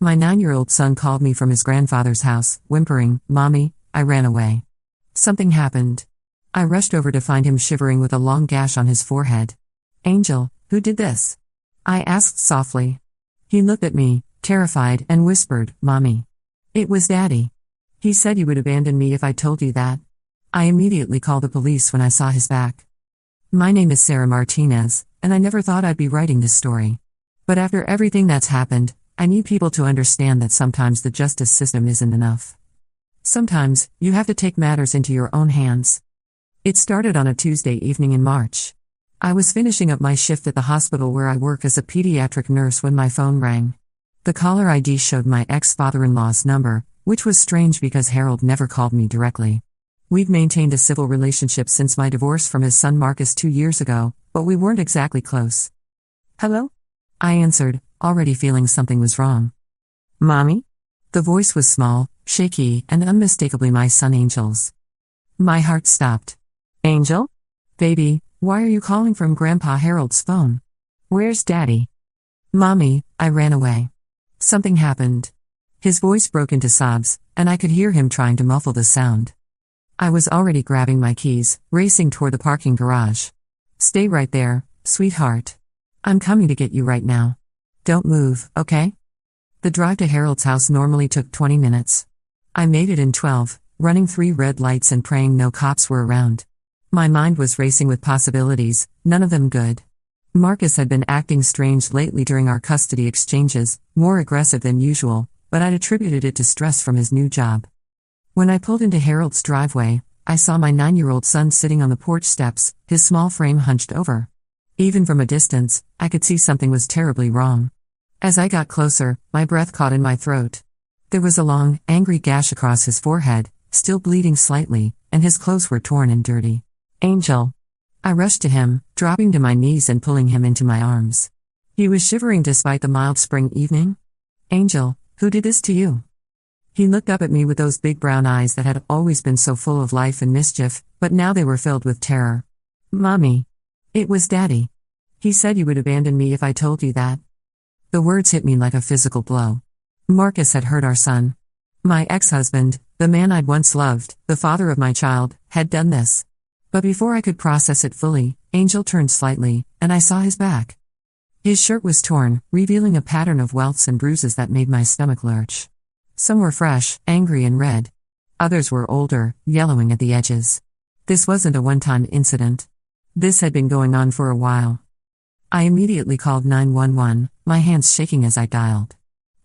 My 9-year-old son called me from his grandfather's house, whimpering, "Mommy, I ran away." Something happened. I rushed over to find him shivering with a long gash on his forehead. "Angel, who did this?" I asked softly. He looked at me, terrified, and whispered, "Mommy. It was Daddy. He said you would abandon me if I told you that." I immediately called the police when I saw his back. My name is Sarah Martinez, and I never thought I'd be writing this story. But after everything that's happened, I need people to understand that sometimes the justice system isn't enough. Sometimes, you have to take matters into your own hands. It started on a Tuesday evening in March. I was finishing up my shift at the hospital where I work as a pediatric nurse when my phone rang. The caller ID showed my ex-father-in-law's number, which was strange because Harold never called me directly. We'd maintained a civil relationship since my divorce from his son Marcus 2 years ago, but we weren't exactly close. "Hello?" I answered, already feeling something was wrong. "Mommy?" The voice was small, shaky, and unmistakably my son Angel's. My heart stopped. "Angel? Baby, why are you calling from Grandpa Harold's phone? Where's Daddy?" "Mommy, I ran away. Something happened." His voice broke into sobs, and I could hear him trying to muffle the sound. I was already grabbing my keys, racing toward the parking garage. "Stay right there, sweetheart. I'm coming to get you right now. Don't move, okay?" The drive to Harold's house normally took 20 minutes. I made it in 12, running 3 red lights and praying no cops were around. My mind was racing with possibilities, none of them good. Marcus had been acting strange lately during our custody exchanges, more aggressive than usual, but I'd attributed it to stress from his new job. When I pulled into Harold's driveway, I saw my 9-year-old son sitting on the porch steps, his small frame hunched over. Even from a distance, I could see something was terribly wrong. As I got closer, my breath caught in my throat. There was a long, angry gash across his forehead, still bleeding slightly, and his clothes were torn and dirty. "Angel." I rushed to him, dropping to my knees and pulling him into my arms. He was shivering despite the mild spring evening. "Angel, who did this to you?" He looked up at me with those big brown eyes that had always been so full of life and mischief, but now they were filled with terror. "Mommy. It was Daddy. He said you would abandon me if I told you that." The words hit me like a physical blow. Marcus had hurt our son. My ex-husband, the man I'd once loved, the father of my child, had done this. But before I could process it fully, Angel turned slightly, and I saw his back. His shirt was torn, revealing a pattern of welts and bruises that made my stomach lurch. Some were fresh, angry and red. Others were older, yellowing at the edges. This wasn't a one-time incident. This had been going on for a while. I immediately called 911, my hands shaking as I dialed.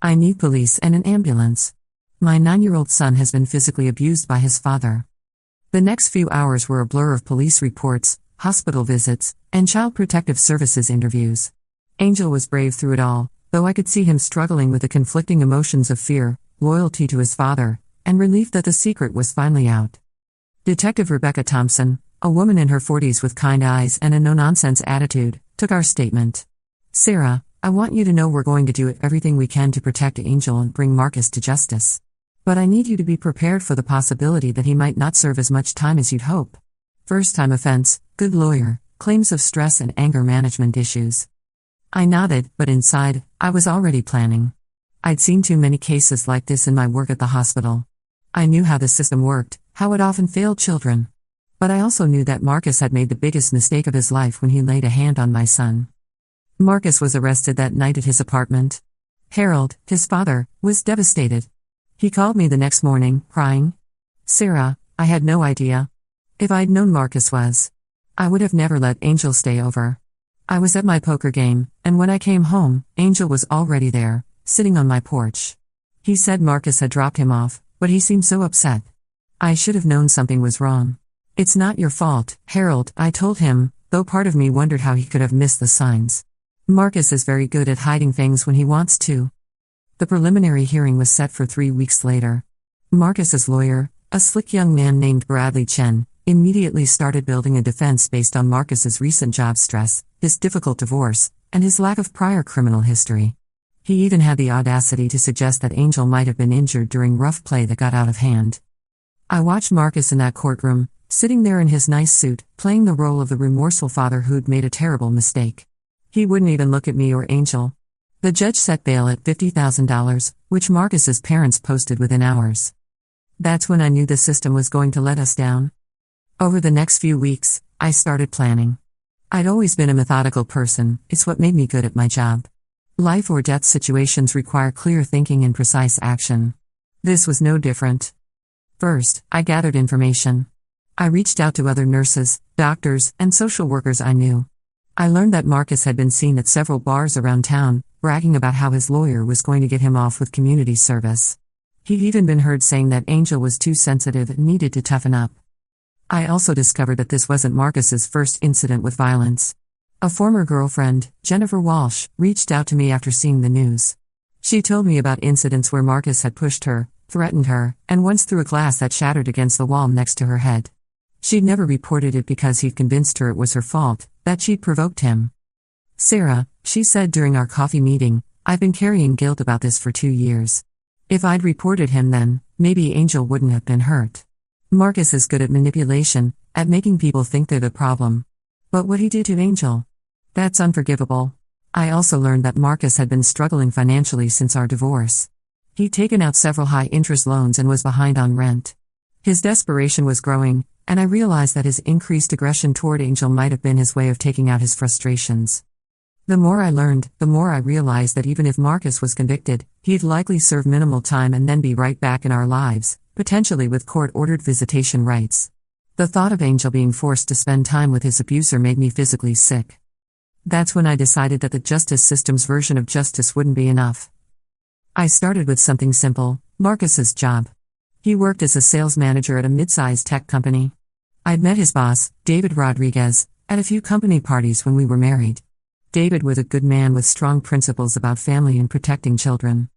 "I need police and an ambulance. My 9-year-old son has been physically abused by his father." The next few hours were a blur of police reports, hospital visits, and Child Protective Services interviews. Angel was brave through it all, though I could see him struggling with the conflicting emotions of fear, loyalty to his father, and relief that the secret was finally out. Detective Rebecca Thompson, a woman in her 40s with kind eyes and a no-nonsense attitude, took our statement. "Sarah, I want you to know we're going to do everything we can to protect Angel and bring Marcus to justice. But I need you to be prepared for the possibility that he might not serve as much time as you'd hope. First-time offense, good lawyer, claims of stress and anger management issues." I nodded, but inside, I was already planning. I'd seen too many cases like this in my work at the hospital. I knew how the system worked, how it often failed children. But I also knew that Marcus had made the biggest mistake of his life when he laid a hand on my son. Marcus was arrested that night at his apartment. Harold, his father, was devastated. He called me the next morning, crying. "Sarah, I had no idea. If I'd known Marcus was, I would have never let Angel stay over. I was at my poker game, and when I came home, Angel was already there, sitting on my porch. He said Marcus had dropped him off, but he seemed so upset. I should have known something was wrong. It's not your fault, Harold," I told him, though part of me wondered how he could have missed the signs. Marcus is very good at hiding things when he wants to. The preliminary hearing was set for 3 weeks later. Marcus's lawyer, a slick young man named Bradley Chen, immediately started building a defense based on Marcus's recent job stress, his difficult divorce, and his lack of prior criminal history. He even had the audacity to suggest that Angel might have been injured during rough play that got out of hand. I watched Marcus in that courtroom, sitting there in his nice suit, playing the role of the remorseful father who'd made a terrible mistake. He wouldn't even look at me or Angel. The judge set bail at $50,000, which Marcus's parents posted within hours. That's when I knew the system was going to let us down. Over the next few weeks, I started planning. I'd always been a methodical person, it's what made me good at my job. Life or death situations require clear thinking and precise action. This was no different. First, I gathered information. I reached out to other nurses, doctors, and social workers I knew. I learned that Marcus had been seen at several bars around town, bragging about how his lawyer was going to get him off with community service. He'd even been heard saying that Angel was too sensitive and needed to toughen up. I also discovered that this wasn't Marcus's first incident with violence. A former girlfriend, Jennifer Walsh, reached out to me after seeing the news. She told me about incidents where Marcus had pushed her, threatened her, and once threw a glass that shattered against the wall next to her head. She'd never reported it because he'd convinced her it was her fault, that she'd provoked him. "Sarah," she said during our coffee meeting, "I've been carrying guilt about this for 2 years. If I'd reported him then, maybe Angel wouldn't have been hurt. Marcus is good at manipulation, at making people think they're the problem. But what he did to Angel? That's unforgivable." I also learned that Marcus had been struggling financially since our divorce. He'd taken out several high-interest loans and was behind on rent. His desperation was growing, and I realized that his increased aggression toward Angel might have been his way of taking out his frustrations. The more I learned, the more I realized that even if Marcus was convicted, he'd likely serve minimal time and then be right back in our lives, potentially with court-ordered visitation rights. The thought of Angel being forced to spend time with his abuser made me physically sick. That's when I decided that the justice system's version of justice wouldn't be enough. I started with something simple, Marcus's job. He worked as a sales manager at a mid-sized tech company. I'd met his boss, David Rodriguez, at a few company parties when we were married. David was a good man with strong principles about family and protecting children.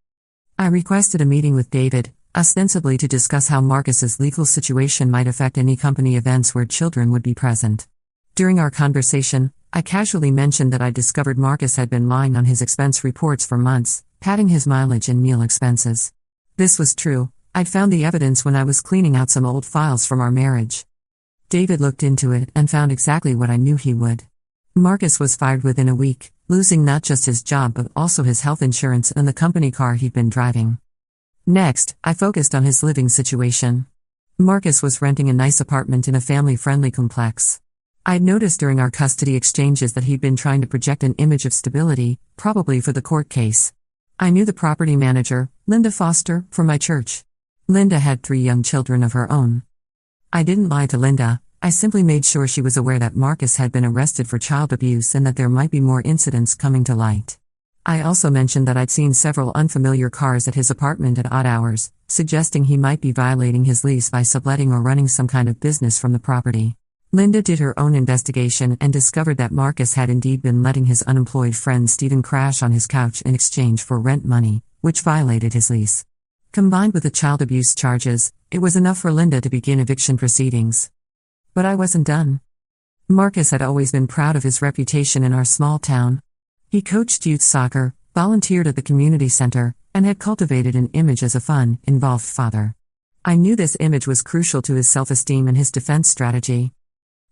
I requested a meeting with David, ostensibly to discuss how Marcus's legal situation might affect any company events where children would be present. During our conversation, I casually mentioned that I discovered Marcus had been lying on his expense reports for months, padding his mileage and meal expenses. This was true. I'd found the evidence when I was cleaning out some old files from our marriage. David looked into it and found exactly what I knew he would. Marcus was fired within a week, losing not just his job but also his health insurance and the company car he'd been driving. Next, I focused on his living situation. Marcus was renting a nice apartment in a family-friendly complex. I'd noticed during our custody exchanges that he'd been trying to project an image of stability, probably for the court case. I knew the property manager, Linda Foster, from my church. Linda had 3 young children of her own. I didn't lie to Linda. I simply made sure she was aware that Marcus had been arrested for child abuse and that there might be more incidents coming to light. I also mentioned that I'd seen several unfamiliar cars at his apartment at odd hours, suggesting he might be violating his lease by subletting or running some kind of business from the property. Linda did her own investigation and discovered that Marcus had indeed been letting his unemployed friend Stephen crash on his couch in exchange for rent money, which violated his lease. Combined with the child abuse charges, it was enough for Linda to begin eviction proceedings. But I wasn't done. Marcus had always been proud of his reputation in our small town. He coached youth soccer, volunteered at the community center, and had cultivated an image as a fun, involved father. I knew this image was crucial to his self-esteem and his defense strategy.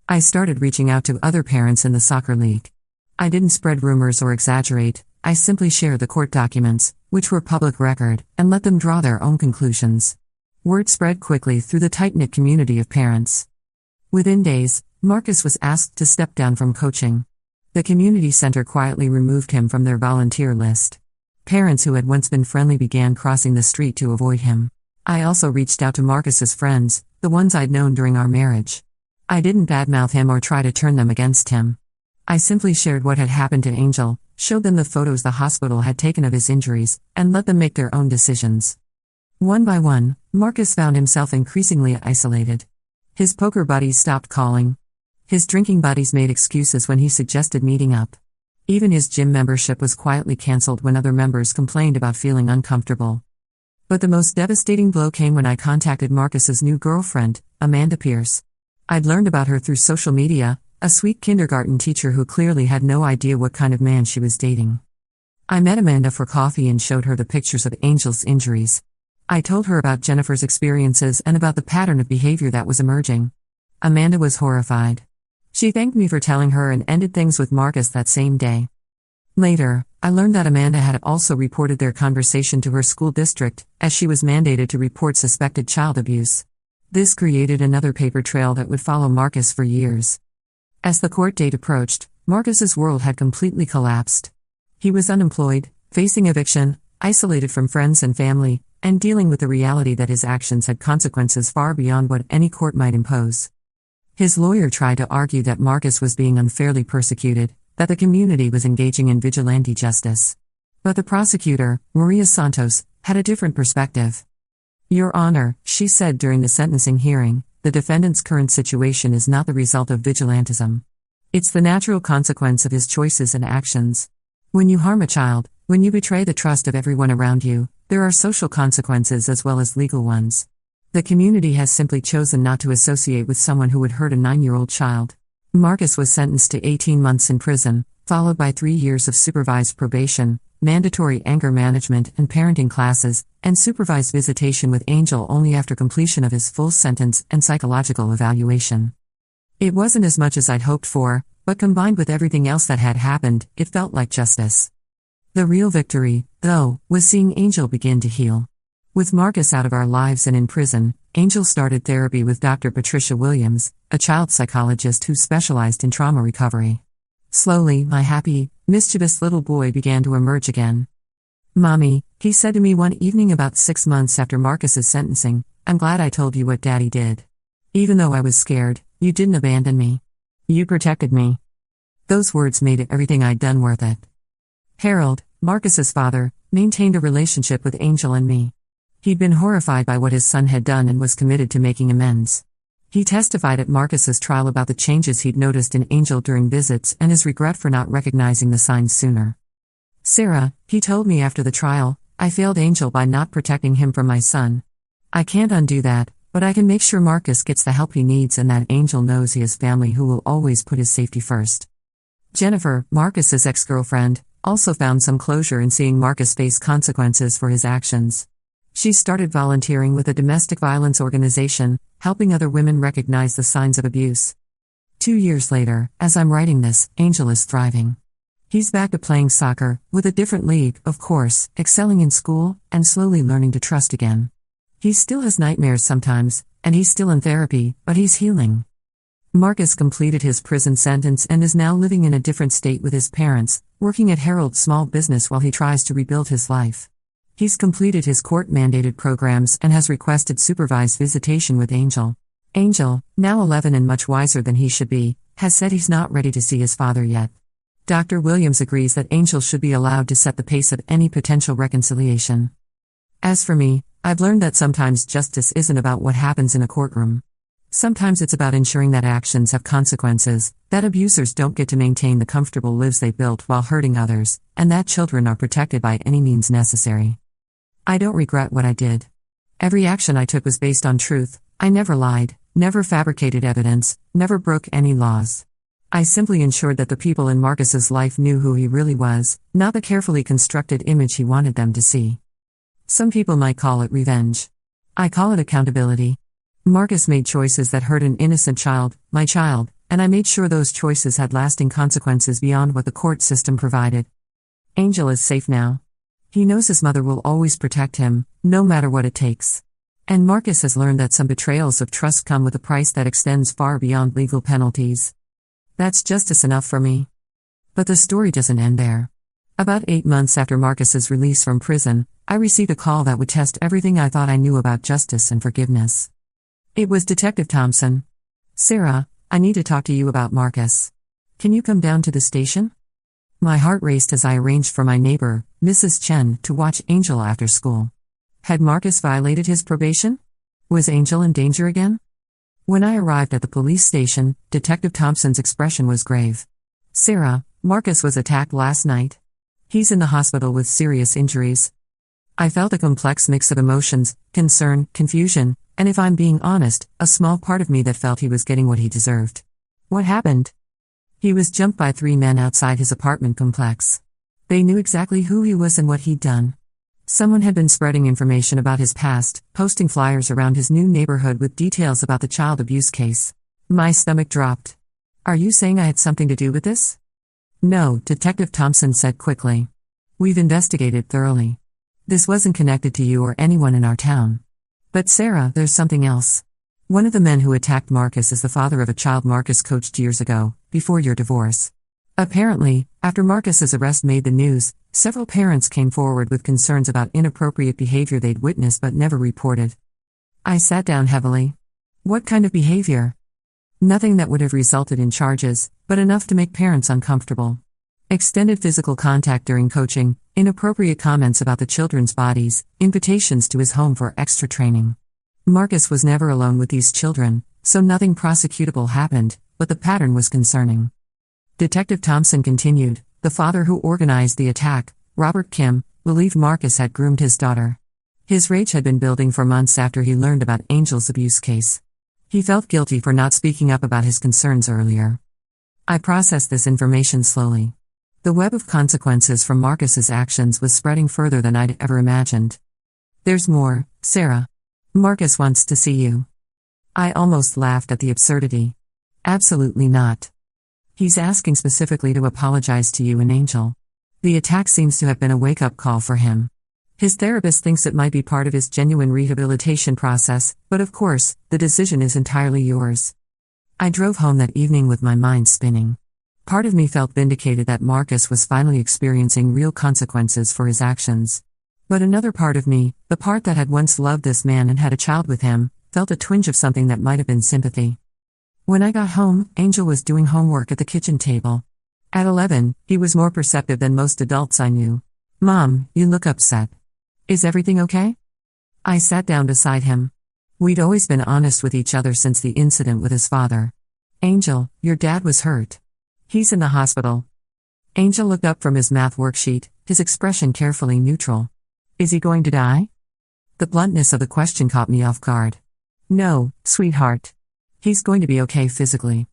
I started reaching out to other parents in the soccer league. I didn't spread rumors or exaggerate, I simply shared the court documents, which were public record, and let them draw their own conclusions. Word spread quickly through the tight-knit community of parents. Within days, Marcus was asked to step down from coaching. The community center quietly removed him from their volunteer list. Parents who had once been friendly began crossing the street to avoid him. I also reached out to Marcus's friends, the ones I'd known during our marriage. I didn't badmouth him or try to turn them against him. I simply shared what had happened to Angel, showed them the photos the hospital had taken of his injuries, and let them make their own decisions. One by one, Marcus found himself increasingly isolated. His poker buddies stopped calling. His drinking buddies made excuses when he suggested meeting up. Even his gym membership was quietly cancelled when other members complained about feeling uncomfortable. But the most devastating blow came when I contacted Marcus's new girlfriend, Amanda Pierce. I'd learned about her through social media, a sweet kindergarten teacher who clearly had no idea what kind of man she was dating. I met Amanda for coffee and showed her the pictures of Angel's injuries. I told her about Jennifer's experiences and about the pattern of behavior that was emerging. Amanda was horrified. She thanked me for telling her and ended things with Marcus that same day. Later, I learned that Amanda had also reported their conversation to her school district, as she was mandated to report suspected child abuse. This created another paper trail that would follow Marcus for years. As the court date approached, Marcus's world had completely collapsed. He was unemployed, facing eviction, isolated from friends and family, and dealing with the reality that his actions had consequences far beyond what any court might impose. His lawyer tried to argue that Marcus was being unfairly persecuted, that the community was engaging in vigilante justice. But the prosecutor, Maria Santos, had a different perspective. "Your Honor," she said during the sentencing hearing, "the defendant's current situation is not the result of vigilantism. It's the natural consequence of his choices and actions. When you harm a child, when you betray the trust of everyone around you, there are social consequences as well as legal ones. The community has simply chosen not to associate with someone who would hurt a 9-year-old child." Marcus was sentenced to 18 months in prison, followed by 3 years of supervised probation, mandatory anger management and parenting classes, and supervised visitation with Angel only after completion of his full sentence and psychological evaluation. It wasn't as much as I'd hoped for, but combined with everything else that had happened, it felt like justice. The real victory, though, was seeing Angel begin to heal. With Marcus out of our lives and in prison, Angel started therapy with Dr. Patricia Williams, a child psychologist who specialized in trauma recovery. Slowly, my happy, mischievous little boy began to emerge again. "Mommy," he said to me one evening about 6 months after Marcus's sentencing, "I'm glad I told you what Daddy did. Even though I was scared, you didn't abandon me. You protected me." Those words made everything I'd done worth it. Harold, Marcus's father, maintained a relationship with Angel and me. He'd been horrified by what his son had done and was committed to making amends. He testified at Marcus's trial about the changes he'd noticed in Angel during visits and his regret for not recognizing the signs sooner. "Sarah," he told me after the trial, "I failed Angel by not protecting him from my son. I can't undo that, but I can make sure Marcus gets the help he needs and that Angel knows he has family who will always put his safety first." Jennifer, Marcus's ex-girlfriend, also found some closure in seeing Marcus face consequences for his actions. She started volunteering with a domestic violence organization, helping other women recognize the signs of abuse. 2 years later, as I'm writing this, Angel is thriving. He's back to playing soccer, with a different league, of course, excelling in school, and slowly learning to trust again. He still has nightmares sometimes, and he's still in therapy, but he's healing. Marcus completed his prison sentence and is now living in a different state with his parents, working at Harold's small business while he tries to rebuild his life. He's completed his court-mandated programs and has requested supervised visitation with Angel. Angel, now 11 and much wiser than he should be, has said he's not ready to see his father yet. Dr. Williams agrees that Angel should be allowed to set the pace of any potential reconciliation. As for me, I've learned that sometimes justice isn't about what happens in a courtroom. Sometimes it's about ensuring that actions have consequences, that abusers don't get to maintain the comfortable lives they built while hurting others, and that children are protected by any means necessary. I don't regret what I did. Every action I took was based on truth. I never lied, never fabricated evidence, never broke any laws. I simply ensured that the people in Marcus's life knew who he really was, not the carefully constructed image he wanted them to see. Some people might call it revenge. I call it accountability. Marcus made choices that hurt an innocent child, my child, and I made sure those choices had lasting consequences beyond what the court system provided. Angel is safe now. He knows his mother will always protect him, no matter what it takes. And Marcus has learned that some betrayals of trust come with a price that extends far beyond legal penalties. That's justice enough for me. But the story doesn't end there. About 8 months after Marcus's release from prison, I received a call that would test everything I thought I knew about justice and forgiveness. It was Detective Thompson. "Sarah, I need to talk to you about Marcus. Can you come down to the station?" My heart raced as I arranged for my neighbor, Mrs. Chen, to watch Angel after school. Had Marcus violated his probation? Was Angel in danger again? When I arrived at the police station, Detective Thompson's expression was grave. "Sarah, Marcus was attacked last night. He's in the hospital with serious injuries." I felt a complex mix of emotions, concern, confusion, and if I'm being honest, a small part of me that felt he was getting what he deserved. What happened? He was jumped by 3 men outside his apartment complex. They knew exactly who he was and what he'd done. Someone had been spreading information about his past, posting flyers around his new neighborhood with details about the child abuse case. My stomach dropped. "Are you saying I had something to do with this?" No, Detective Thompson said quickly. We've investigated thoroughly. This wasn't connected to you or anyone in our town. But Sarah, there's something else. One of the men who attacked Marcus is the father of a child Marcus coached years ago, before your divorce. Apparently, after Marcus's arrest made the news, several parents came forward with concerns about inappropriate behavior they'd witnessed but never reported. I sat down heavily. What kind of behavior? Nothing that would have resulted in charges, but enough to make parents uncomfortable. Extended physical contact during coaching, inappropriate comments about the children's bodies, invitations to his home for extra training. Marcus was never alone with these children, so nothing prosecutable happened, but the pattern was concerning. Detective Thompson continued, the father who organized the attack, Robert Kim, believed Marcus had groomed his daughter. His rage had been building for months after he learned about Angel's abuse case. He felt guilty for not speaking up about his concerns earlier. I processed this information slowly. The web of consequences from Marcus's actions was spreading further than I'd ever imagined. There's more, Sarah. Marcus wants to see you. I almost laughed at the absurdity. Absolutely not. He's asking specifically to apologize to you and Angel. The attack seems to have been a wake-up call for him. His therapist thinks it might be part of his genuine rehabilitation process, but of course, the decision is entirely yours. I drove home that evening with my mind spinning. Part of me felt vindicated that Marcus was finally experiencing real consequences for his actions. But another part of me, the part that had once loved this man and had a child with him, felt a twinge of something that might have been sympathy. When I got home, Angel was doing homework at the kitchen table. At 11, he was more perceptive than most adults I knew. Mom, you look upset. Is everything okay? I sat down beside him. We'd always been honest with each other since the incident with his father. Angel, your dad was hurt. He's in the hospital. Angel looked up from his math worksheet, his expression carefully neutral. Is he going to die? The bluntness of the question caught me off guard. No, sweetheart. He's going to be okay physically.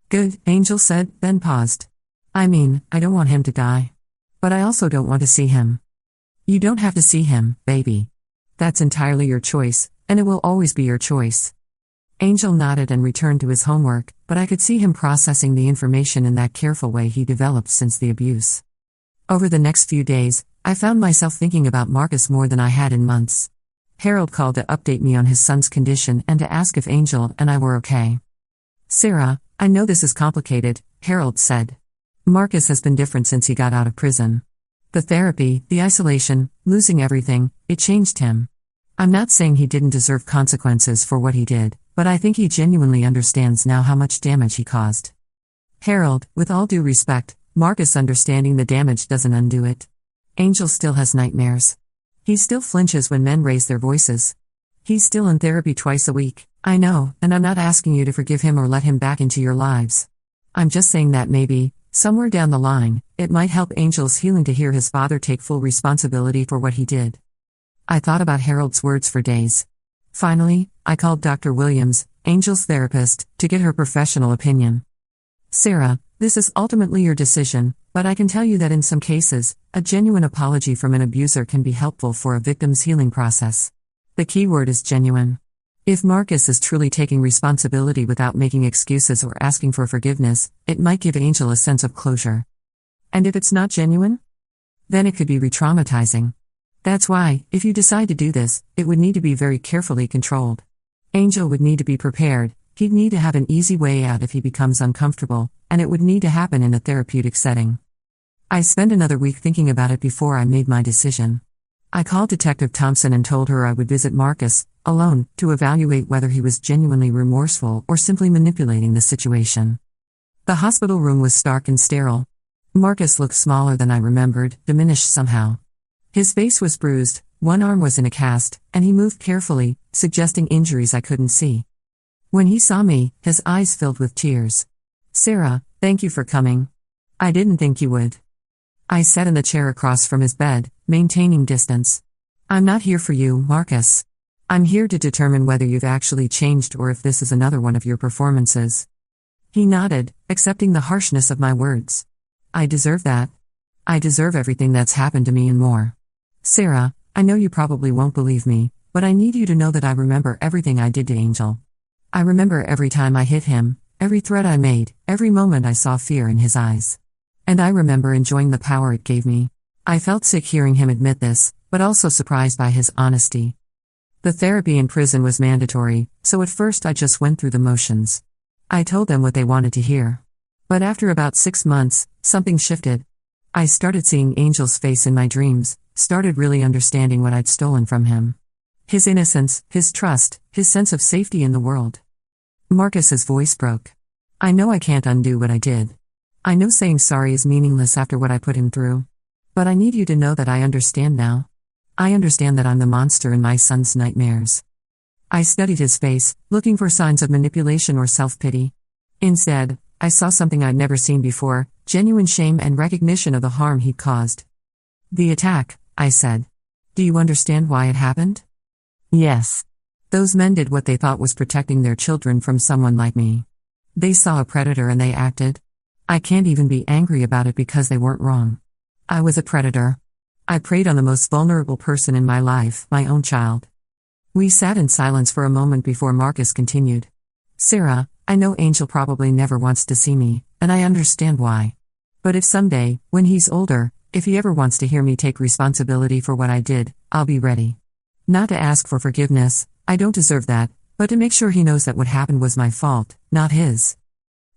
Good, Angel said, then paused. I mean, I don't want him to die. But I also don't want to see him. You don't have to see him, baby. That's entirely your choice, and it will always be your choice. Angel nodded and returned to his homework, but I could see him processing the information in that careful way he developed since the abuse. Over the next few days, I found myself thinking about Marcus more than I had in months. Harold called to update me on his son's condition and to ask if Angel and I were okay. Sarah, I know this is complicated, Harold said. Marcus has been different since he got out of prison. The therapy, the isolation, losing everything, it changed him. I'm not saying he didn't deserve consequences for what he did, but I think he genuinely understands now how much damage he caused. Harold, with all due respect, Marcus understanding the damage doesn't undo it. Angel still has nightmares. He still flinches when men raise their voices. He's still in therapy twice a week, I know, and I'm not asking you to forgive him or let him back into your lives. I'm just saying that maybe, somewhere down the line, it might help Angel's healing to hear his father take full responsibility for what he did. I thought about Harold's words for days. Finally, I called Dr. Williams, Angel's therapist, to get her professional opinion. Sarah, this is ultimately your decision, but I can tell you that in some cases, a genuine apology from an abuser can be helpful for a victim's healing process. The key word is genuine. If Marcus is truly taking responsibility without making excuses or asking for forgiveness, it might give Angel a sense of closure. And if it's not genuine? Then it could be re-traumatizing. That's why, if you decide to do this, it would need to be very carefully controlled. Angel would need to be prepared, he'd need to have an easy way out if he becomes uncomfortable, and it would need to happen in a therapeutic setting. I spent another week thinking about it before I made my decision. I called Detective Thompson and told her I would visit Marcus, alone, to evaluate whether he was genuinely remorseful or simply manipulating the situation. The hospital room was stark and sterile. Marcus looked smaller than I remembered, diminished somehow. His face was bruised, one arm was in a cast, and he moved carefully, suggesting injuries I couldn't see. When he saw me, his eyes filled with tears. Sarah, thank you for coming. I didn't think you would. I sat in the chair across from his bed, maintaining distance. I'm not here for you, Marcus. I'm here to determine whether you've actually changed or if this is another one of your performances. He nodded, accepting the harshness of my words. I deserve that. I deserve everything that's happened to me and more. Sarah, I know you probably won't believe me, but I need you to know that I remember everything I did to Angel. I remember every time I hit him, every threat I made, every moment I saw fear in his eyes. And I remember enjoying the power it gave me. I felt sick hearing him admit this, but also surprised by his honesty. The therapy in prison was mandatory, so at first I just went through the motions. I told them what they wanted to hear. But after about 6 months, something shifted. I started seeing Angel's face in my dreams, started really understanding what I'd stolen from him. His innocence, his trust, his sense of safety in the world. Marcus's voice broke. I know I can't undo what I did. I know saying sorry is meaningless after what I put him through. But I need you to know that I understand now. I understand that I'm the monster in my son's nightmares. I studied his face, looking for signs of manipulation or self-pity. Instead, I saw something I'd never seen before, genuine shame and recognition of the harm he'd caused. The attack, I said. Do you understand why it happened? Yes. Those men did what they thought was protecting their children from someone like me. They saw a predator and they acted. I can't even be angry about it because they weren't wrong. I was a predator. I preyed on the most vulnerable person in my life, my own child. We sat in silence for a moment before Marcus continued. Sarah, I know Angel probably never wants to see me, and I understand why. But if someday, when he's older, if he ever wants to hear me take responsibility for what I did, I'll be ready. Not to ask for forgiveness, I don't deserve that, but to make sure he knows that what happened was my fault, not his.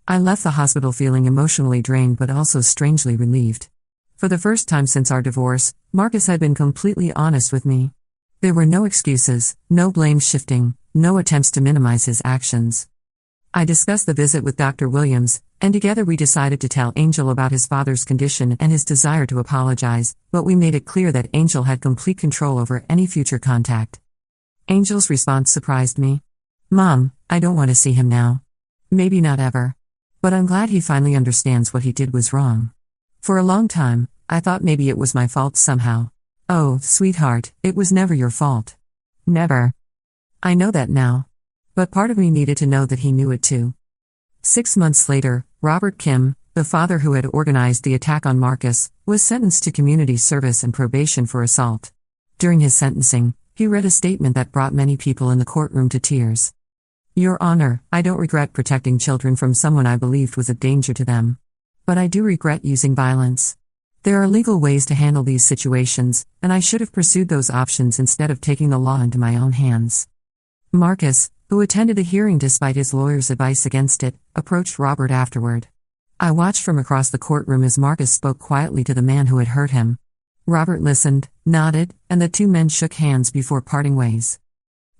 I left the hospital feeling emotionally drained but also strangely relieved. For the first time since our divorce, Marcus had been completely honest with me. There were no excuses, no blame shifting, no attempts to minimize his actions. I discussed the visit with Dr. Williams, and together we decided to tell Angel about his father's condition and his desire to apologize, but we made it clear that Angel had complete control over any future contact. Angel's response surprised me. Mom, I don't want to see him now. Maybe not ever. But I'm glad he finally understands what he did was wrong. For a long time, I thought maybe it was my fault somehow. Oh, sweetheart, it was never your fault. Never. I know that now. But part of me needed to know that he knew it too. 6 months later, Robert Kim, the father who had organized the attack on Marcus, was sentenced to community service and probation for assault. During his sentencing, he read a statement that brought many people in the courtroom to tears. Your Honor, I don't regret protecting children from someone I believed was a danger to them. But I do regret using violence. There are legal ways to handle these situations, and I should have pursued those options instead of taking the law into my own hands. Marcus, who attended the hearing despite his lawyer's advice against it, approached Robert afterward. I watched from across the courtroom as Marcus spoke quietly to the man who had hurt him. Robert listened, nodded, and the two men shook hands before parting ways.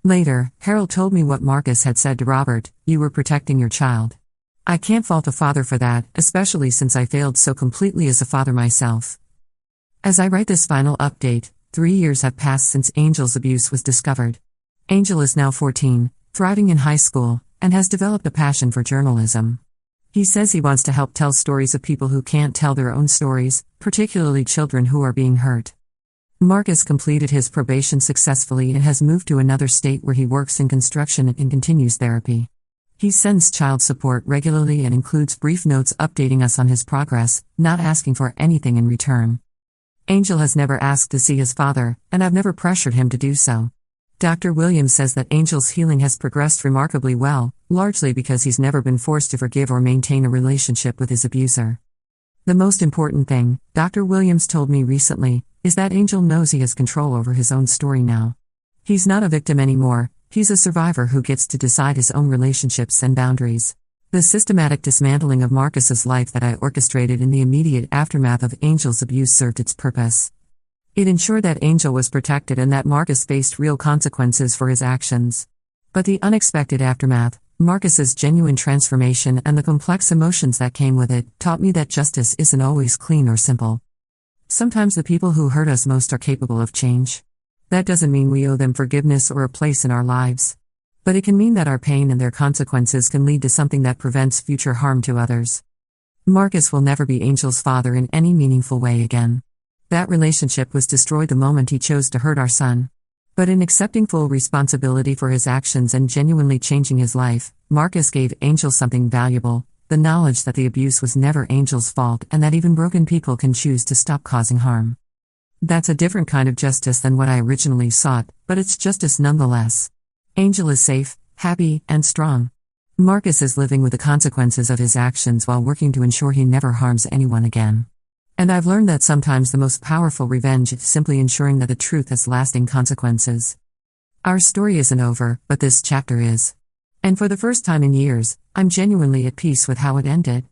Later, Harold told me what Marcus had said to Robert: "You were protecting your child." I can't fault a father for that, especially since I failed so completely as a father myself. As I write this final update, 3 years have passed since Angel's abuse was discovered. Angel is now 14, thriving in high school, and has developed a passion for journalism. He says he wants to help tell stories of people who can't tell their own stories, particularly children who are being hurt. Marcus completed his probation successfully and has moved to another state where he works in construction and continues therapy. He sends child support regularly and includes brief notes updating us on his progress, not asking for anything in return. Angel has never asked to see his father, and I've never pressured him to do so. Dr. Williams says that Angel's healing has progressed remarkably well, largely because he's never been forced to forgive or maintain a relationship with his abuser. The most important thing, Dr. Williams told me recently, is that Angel knows he has control over his own story now. He's not a victim anymore, he's a survivor who gets to decide his own relationships and boundaries. The systematic dismantling of Marcus's life that I orchestrated in the immediate aftermath of Angel's abuse served its purpose. It ensured that Angel was protected and that Marcus faced real consequences for his actions. But the unexpected aftermath, Marcus's genuine transformation and the complex emotions that came with it, taught me that justice isn't always clean or simple. Sometimes the people who hurt us most are capable of change. That doesn't mean we owe them forgiveness or a place in our lives. But it can mean that our pain and their consequences can lead to something that prevents future harm to others. Marcus will never be Angel's father in any meaningful way again. That relationship was destroyed the moment he chose to hurt our son. But in accepting full responsibility for his actions and genuinely changing his life, Marcus gave Angel something valuable: the knowledge that the abuse was never Angel's fault and that even broken people can choose to stop causing harm. That's a different kind of justice than what I originally sought, but it's justice nonetheless. Angel is safe, happy, and strong. Marcus is living with the consequences of his actions while working to ensure he never harms anyone again. And I've learned that sometimes the most powerful revenge is simply ensuring that the truth has lasting consequences. Our story isn't over, but this chapter is. And for the first time in years, I'm genuinely at peace with how it ended.